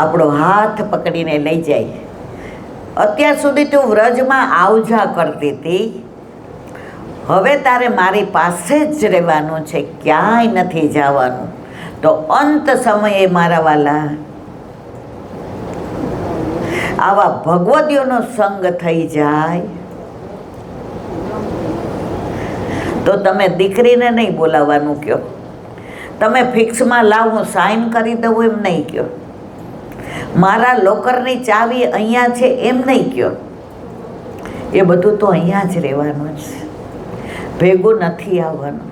આપણો હાથ પકડીને લઈ જાય. અત્યાર સુધી તું વ્રજમાં આવજા કરતી હતી, હવે તારે મારી પાસે જ રહેવાનું છે, ક્યાંય નથી જવાનું. તો અંત સમયે મારા વાલા આવા ભગવદીઓનો સંગ થઈ જાય તો તમે દીકરીને નહીં બોલાવવાનું કહો, તમે ફિક્સમાં લાવ હું સાઇન કરી દઉં એમ નહીં કહો, મારા લોકરની ચાવી અહીંયા છે એમ નહીં કહો. એ બધું તો અહીંયા જ રહેવાનું છે, ભેગું નથી આવવાનું.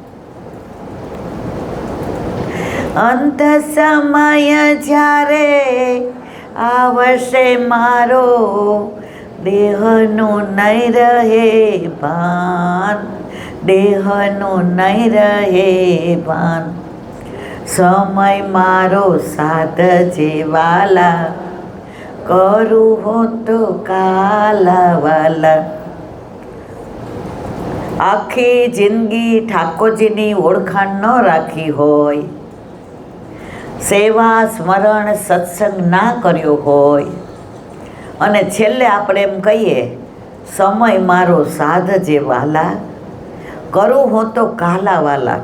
અંત સમય જ્યારે આવશે મારો, દેહનું નહીં રહે ભાન, દેહનું નહીં રહે ભાન. સમય મારો સાથ જેવાલા, કરું હો તો કાલા વાલા. આખી જિંદગી ઠાકોરજીની ઓળખાણ ન રાખી હોય, સેવા સ્મરણ સત્સંગ ના કર્યો હોય, અને છેલ્લે આપણે એમ કહીએ સમય મારો સાધ જે વાલા, કરું હું તો કાલા વાલા.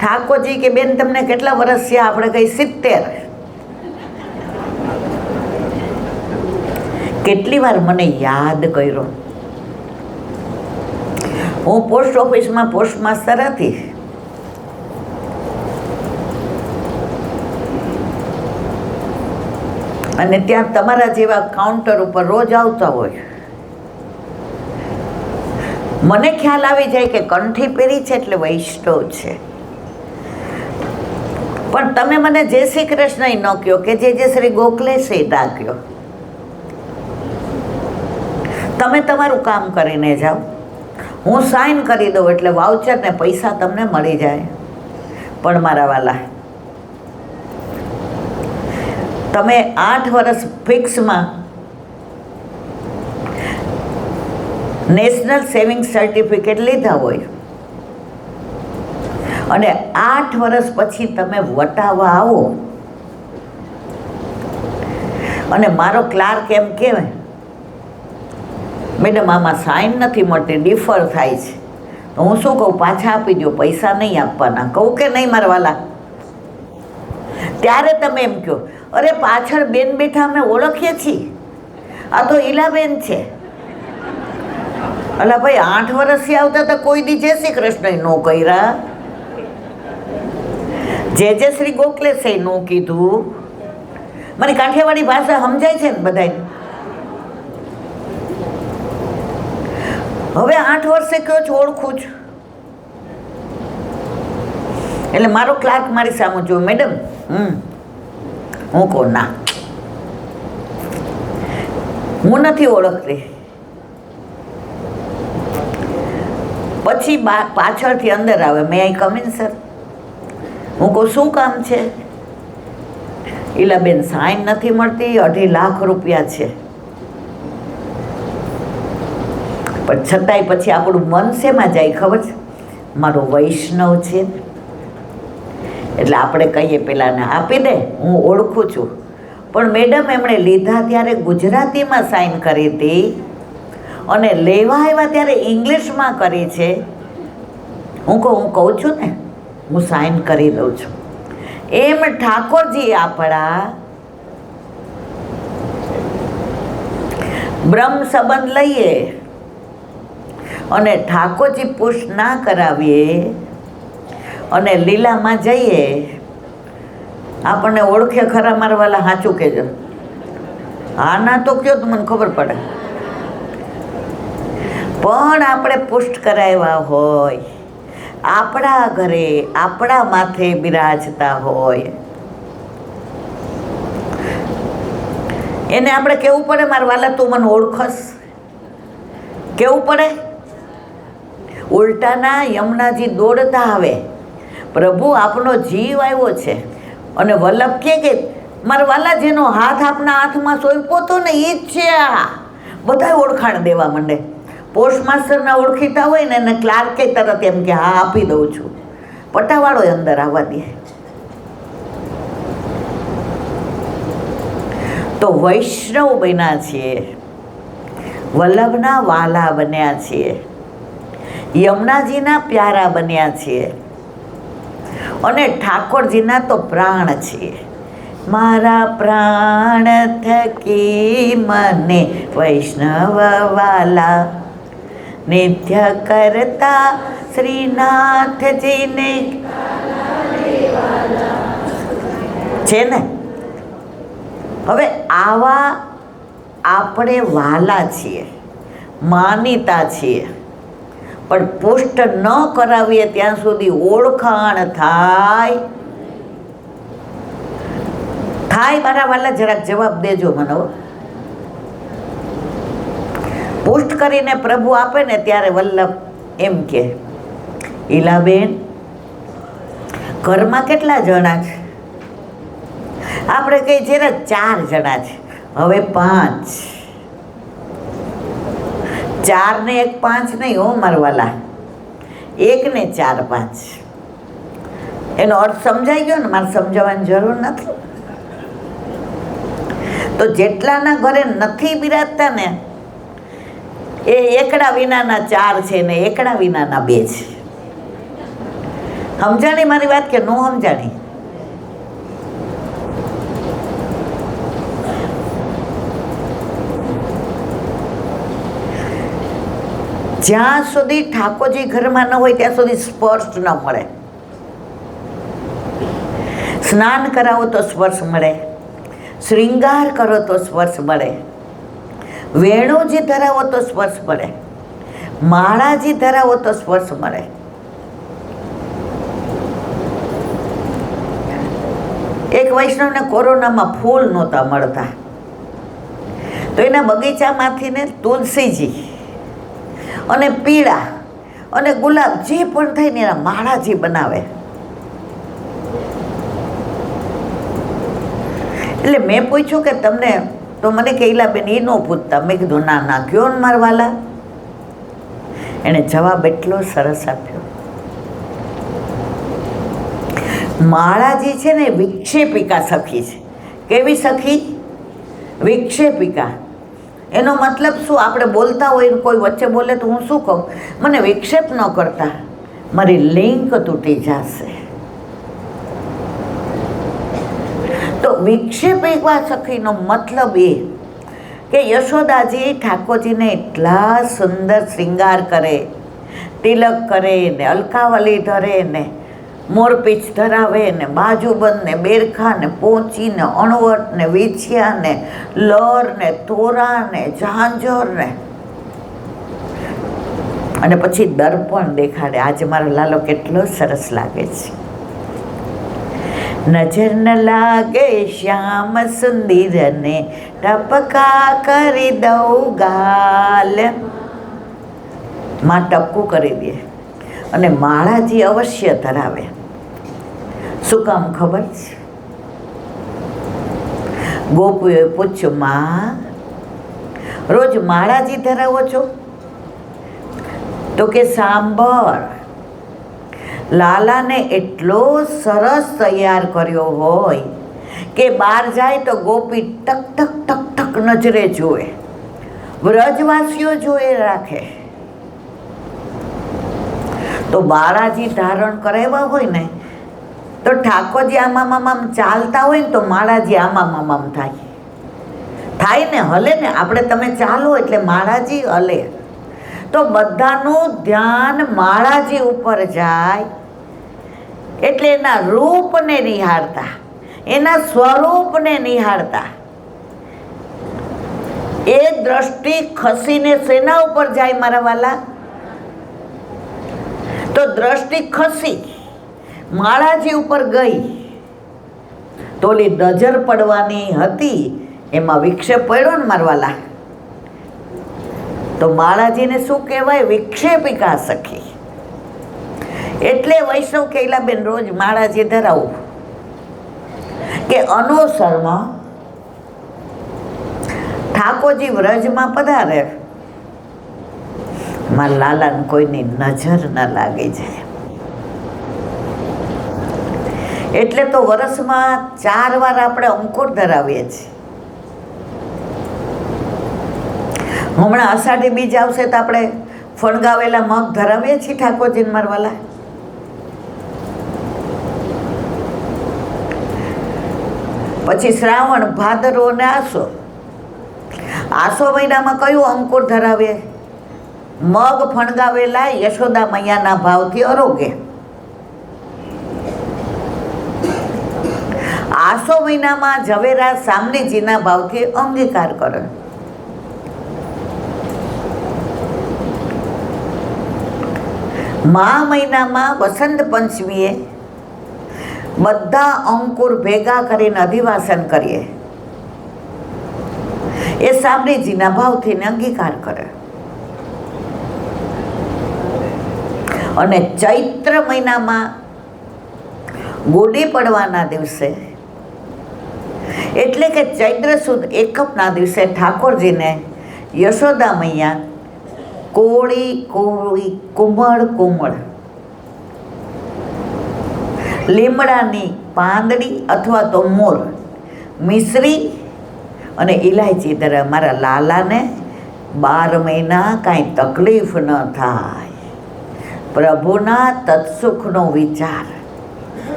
ઠાકોરજી કે બેન તમને કેટલા વર્ષ છે? આપણે કઈ 70. કેટલી વાર મને યાદ કર્યો. હું પોસ્ટ ઓફિસમાં પોસ્ટ માસ્ટર હતી. અને ત્યાં તમારા જેવા કાઉન્ટર ઉપર રોજ આવતા હોય. મને ખ્યાલ આવી જાય કે કંઠી પહેરી છે એટલે વૈષ્ણવ છે, પણ તમે મને જય શ્રી કૃષ્ણ ન કહો કે જે શ્રી ગોખલે છે ના કહો. તમે તમારું કામ કરીને જાઓ, હું સાઇન કરી દઉં એટલે વાઉચર ને પૈસા તમને મળી જાય. પણ મારા વાલા, તમે 8 વર્ષ ફિક્સમાં નેશનલ સેવિંગ સર્ટિફિકેટ લીધા હોય અને 8 વર્ષ પછી તમે વટાવવા આવો અને મારો ક્લાર્ક એમ કહેવાય, મેડમ આમાં સાઇન નથી મળતી, ડિફર થાય છે, તો હું શું કહું? પાછા આપી દો, પૈસા નહીં આપવાના. કહું કે નહીં મારા વાલા? ત્યારે તમે એમ કહો, અરે પાછળ બેન બેઠા અમે ઓળખીએ છીએ, આ તો ઈલાબેન છે. અલા ભાઈ, 8 વર્ષથી આવતા તો કોઈ દી જય શ્રી કૃષ્ણ નો કર્યા, જે શ્રી ગોખલે છે નો કીધું. મને કાઠિયાવાડી ભાષા સમજાય છે ને બધાય. હવે 8 વર્ષે કયો છો ઓળખું છું, એટલે મારો ક્લાર્ક મારી સામે જો, મેડમ હું કહું ના, હું નથી ઓળખતી. પછી પાછળથી અંદર આવે, મે આઈ કમ ઇન સર? હું કહું શું કામ છે? ઈલાબેન સાઇન નથી મળતી, 2.5 લાખ રૂપિયા છે. પણ છતાંય પછી આપણું મન શેમાં જાય ખબર છે? મારો વૈષ્ણવ છે એટલે આપણે કહીએ પેલાને આપી દે, હું ઓળખું છું. પણ મેડમ એમણે લીધા ત્યારે ગુજરાતીમાં સાઇન કરી હતી અને લેવા આવ્યા ત્યારે ઇંગ્લિશમાં કરી છે. હું કહું છું ને, હું સાઇન કરી દઉં છું. એમ ઠાકોરજી આપણા બ્રહ્મ સંબંધ લઈએ અને ઠાકોરજી પુષ્ટ ના કરાવીએ અને લીલામાં જઈએ, આપણને ઓળખે ખરા મારા વાલા? સાચું કહેજો. હા ના તો કયો તો મને ખબર પડે. પણ આપણે પુષ્ટ કરાવ્યા હોય, આપણા ઘરે આપણા માથે બિરાજતા હોય, એને આપણે કેવું પડે મારા વાલા તું મને ઓળખસ? કેવું પડે? ઉલટાના યમુનાજી દોડતા આવે, પ્રભુ આપનો જીવ આવ્યો છે. અને વલ્લભ કે મારા વાલા જેનો હાથ આપના હાથમાં સોંપ્યો હતો ને એ જ છે. આ બધા ઓળખાણ દેવા માંડે. પોસ્ટ માસ્ટરના ઓળખીતા હોય ને એને ક્લાર્કે તરત એમ કે હા આપી દઉં છું, પટાવાળો અંદર આવવા દે. તો વૈષ્ણવ બન્યા છીએ, વલ્લભના વાલા બન્યા છીએ, યમુનાજીના પ્યારા બન્યા છીએ અને ઠાકોરજીના તો પ્રાણ છીએ. મારા પ્રાણ થકી મને વૈષ્ણવ વાલા, નિત્ય કરતા શ્રીનાથજીને છે ને. હવે આવા આપણે વાલા છીએ, માનીતા છીએ, પણ પુષ્ટ ન કરાવીએ ત્યાં સુધી ઓળખાણ થાય. મારા વાલા જરાક જવાબ દેજો મને. પુષ્ટ કરીને પ્રભુ આપે ને ત્યારે વલ્લભ એમ કે, ઈલાબેન ઘરમાં કેટલા જણા છે? આપણે કઈ જરા 4 જણા છે. હવે 5, 4 ને 1 5 નહીં હો મારવાલા, 1 ને 4 5. એનો અર્થ સમજાઈ ગયો ને? મારે સમજાવવાની જરૂર નથી. તો જેટલાના ઘરે નથી બિરાજતા ને એ એકડા વિનાના 4 છે ને એકડા વિનાના 2 છે. સમજાણી મારી વાત કે નો સમજાણી? જ્યાં સુધી ઠાકોરજી ઘરમાં ન હોય ત્યાં સુધી સ્પર્શ ન મળે. સ્નાન કરાવો તો સ્પર્શ મળે, શ્રૃંગાર કરો તો સ્પર્શ મળે, વેણુજી ધરાવો તો સ્પર્શ મળે, માળાજી ધરાવો તો સ્પર્શ મળે. એક વૈષ્ણવને કોરોનામાં ફૂલ નહોતા મળતા તો એના બગીચામાંથી ને તુલસીજી અને પીળા અને ગુલાબ જે પણ થાય ને એના માળાજી બનાવે. એટલે મેં પૂછ્યું કે તમને, તો મને કહેલા બેન એ ન પૂછતા. મેં કીધું ના ના કયો ને મારા વાલા. એણે જવાબ એટલો સરસ આપ્યો. માળાજી છે ને વિક્ષેપિકા સખી છે. કેવી સખી? વિક્ષેપિકા. એનો મતલબ શું? આપણે બોલતા હોય કોઈ વચ્ચે બોલે તો હું શું કહું? મને વિક્ષેપ ન કરતા, મારી લિંક તૂટી જશે. તો વિક્ષેપિકા સખીનો મતલબ એ કે યશોદાજી ઠાકોરજીને એટલા સુંદર શ્રૃંગાર કરે, તિલક કરે ને, અલકાવલી ધરે ને, મોરપીંછ ધરાવે ને, બાજુબંધ ને, બેરખા ને, પોચી ને, અણવટ ને, વીછિયા ને, લર ને, તોરા ને, ઝાંઝર ને, અને પછી દર્પણ દેખાડે. આજે મારો લાલો કેટલો સરસ લાગે છે. નજર ન લાગે શ્યામ સુંદર ને, ટપકા કરી દઉં ગાલ. માં ટપકું કરી દે. અને માળાજી અવશ્ય ધરાવે. શું કામ ખબર છે? ગોપીઓએ પૂછ્યું, માં રોજ માળાજી ધરાવો છો? તો કે સાંભળ, લાલાને એટલો સરસ તૈયાર કર્યો હોય કે બહાર જાય તો ગોપી ટક ટક ટક ટક નજરે જુએ, વ્રજવાસીઓ જોઈ રાખે. તો બાળાજી ધારણ કરાવ્યા હોય ને તો ઠાકોરજી આમામ આમામ ચાલતા હોય ને તો માળાજી આમામ આમામ થાય ને, હલે ને. આપણે તમે ચાલો એટલે માળાજી હલે. તો બધાનું ધ્યાન માળાજી ઉપર જાય. એટલે એના રૂપને નિહાળતા, એના સ્વરૂપને નિહાળતા. એ દ્રષ્ટિ ખસીને શેના ઉપર જાય મારા વાલા? તો દ્રષ્ટિ ખસી માળાજી ઉપર ગઈ તો ઓલી નજર પડવાની હતી એમાં વિક્ષેપ પડ્યો ને મારવાલા. તો માળાજીને શું કહેવાય? વિક્ષેપિકા સખી. એટલે વૈષ્ણવ કહેલા બેન રોજ માળાજી ધરાવું કે અનુસરમાં ઠાકોરજી વ્રજમાં પધારે, મારા લાલાને કોઈની નજર ન લાગી જાય. એટલે તો વર્ષમાં 4 વાર આપણે અંકુર ધરાવીએ છીએ. હમણાં અષાઢી બીજ આવશે તો આપણે ફણગાવેલા મગ ધરાવીએ છીએ ઠાકોરજીને મારવાલા. પછી શ્રાવણ, ભાદરવો ને આસો. આસો મહિનામાં કયું અંકુર ધરાવે? મગ ફણગાવેલા યશોદા મૈયાના ભાવથી અરોગે. આસો મહિનામાં ઝવેરા સામનેજીના ભાવથી અંગીકાર કરે. મા મહિનામાં વસંત પંચમીએ બધા અંકુર ભેગા કરીને અધિવાસન કરીએ. એ સામનેજીના ભાવથી અંગીકાર કરે. અને ચૈત્ર મહિનામાં ગુડી પડવાના દિવસે, એટલે કે ચૈત્ર સુદ એકમના દિવસે ઠાકોરજીને યશોદા મૈયા કોળી કોળી કુમળ કુમળ લીમડાની પાંદડી અથવા તો મોર મિશ્રી અને ઇલાયચી ધરે મારા લાલાને 12 મહિના કાંઈ તકલીફ ન થાય, પ્રભુના તત્સુખનો વિચાર.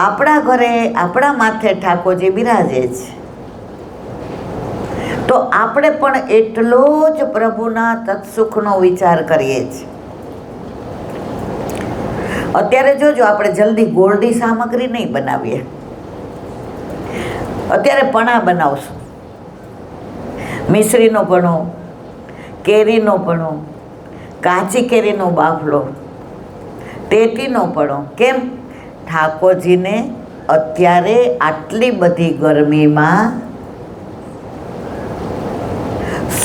આપણા ઘરે આપણા માથે ઠાકોરજી બિરાજે છે, તો આપણે પણ એટલો જ પ્રભુના તત્સુખનો વિચાર કરીએ છીએ. અત્યારે જોજો, આપણે જલ્દી ગોળની સામગ્રી નહીં બનાવીએ. અત્યારે પણા બનાવશું, મિશ્રીનો પણો, કેરીનો પણો, કાચી કેરીનો બાફલો, ટેટીનો પણો. કેમ? ઠાકોરજીને અત્યારે આટલી બધી ગરમીમાં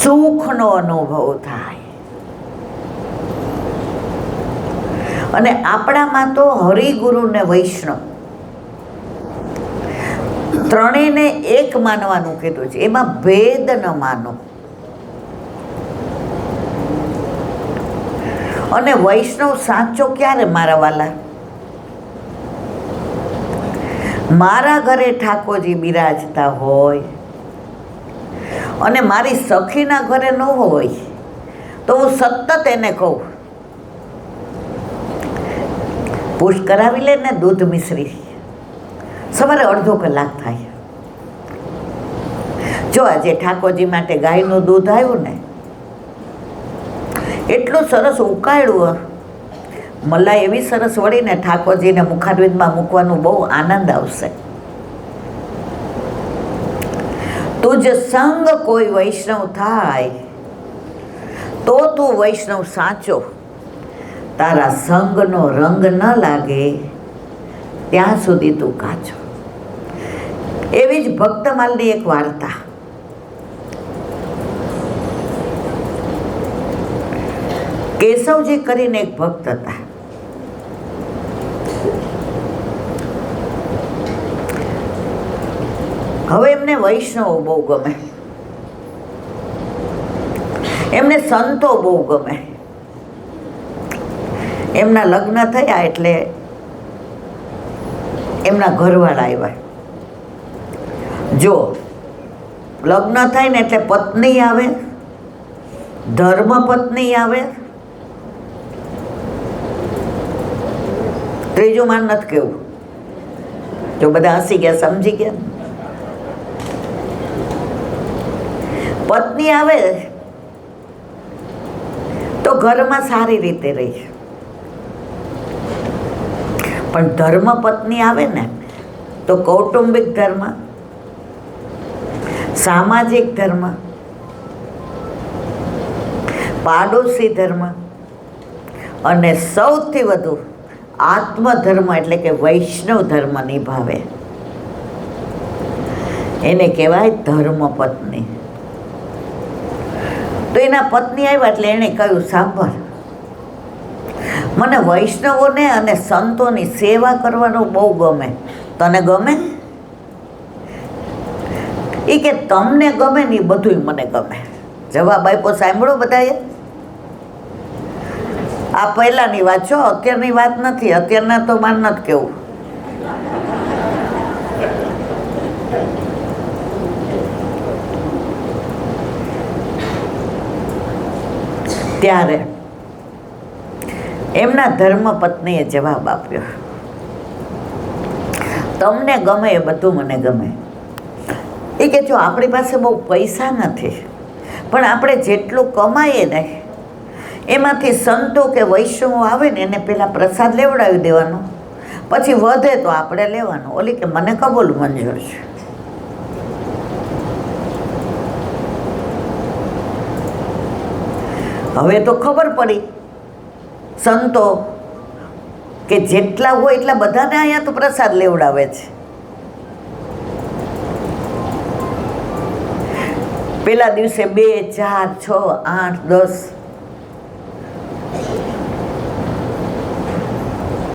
સુખનો અનુભવ થાય. અને આપણામાં તો હરિગુરુ ને વૈષ્ણવ ત્રણેયને એક માનવાનું કીધું છે, એમાં ભેદ ન માનો. અને વૈષ્ણવ સાચો ક્યારે મારા વાલા? મારા ઘરે ઠાકોરજી બિરાજતા હોય અને મારી સખીના ઘરે ન હોય તો હું સતત એને કહું, પુશ કરાવી લે ને દૂધ મિશ્રી, સવારે અડધો કલાક થાય. જો આજે ઠાકોરજી માટે ગાયનું દૂધ આવ્યું ને, એટલું સરસ ઉકાળ્યું, મલાઈ એવી સરસ વળીને ઠાકોરજીને મુખારવિંદમાં મૂકવાનું બહુ આનંદ આવશે. તુજ સંગ કોઈ વૈષ્ણવ થાય તો તું વૈષ્ણવ સાચો, તારા સંગનો રંગ ન લાગે ત્યાં સુધી તું કાચો. એવી જ ભક્તમાલની એક વાર્તા. કેશવજી કરીને એક ભક્ત હતા. હવે એમને વૈષ્ણવો બહુ ગમે, એમને સંતો બહુ ગમે. એમના લગ્ન થયા એટલે એમના ઘરવાળા આવ્યા. જો લગ્ન થાય ને એટલે પત્ની આવે, ધર્મ પત્ની આવે, ત્રીજું માન નથી કેવું. જો બધા હસી ગયા, સમજી ગયા. પત્ની આવે તો ઘરમાં સારી રીતે રહી, પણ ધર્મ પત્ની આવે ને તો કૌટુંબિક ધર્મ, સામાજિક ધર્મ, પાડોશી ધર્મ અને સૌથી વધુ આત્મધર્મ એટલે કે વૈષ્ણવ ધર્મ નિભાવે. એને કહેવાય ધર્મ પત્ની. તો એના પત્ની આવ્યા એટલે એણે કહ્યું, સાંભળ, મને વૈષ્ણવોને અને સંતોની સેવા કરવાનું બહુ ગમે. તને ગમે? એ કે તમને ગમે ને એ બધું મને ગમે. જવાબ આપ્યો, સાંભળો બધાએ. આ પહેલાની વાત છો, અત્યારની વાત નથી. અત્યારના તો માન નથી કેવું. ત્યારે એમના ધર્મપત્નીએ જવાબ આપ્યો, તમને ગમે એ બધું મને ગમે. એ કે જો આપણી પાસે બહુ પૈસા નથી, પણ આપણે જેટલું કમાઈએ ને એમાંથી સંતો કે વૈષ્ણવો આવે ને એને પહેલાં પ્રસાદ લેવડાવી દેવાનો, પછી વધે તો આપણે લેવાનું. ઓલી કે મને કબૂલ, મંજૂર છે. હવે તો ખબર પડી સંતો કે જેટલા હોય એટલા બધાને અહીંયા તો પ્રસાદ લેવડાવે છે. પેલા દિવસે 2, 4, 6, 8, 10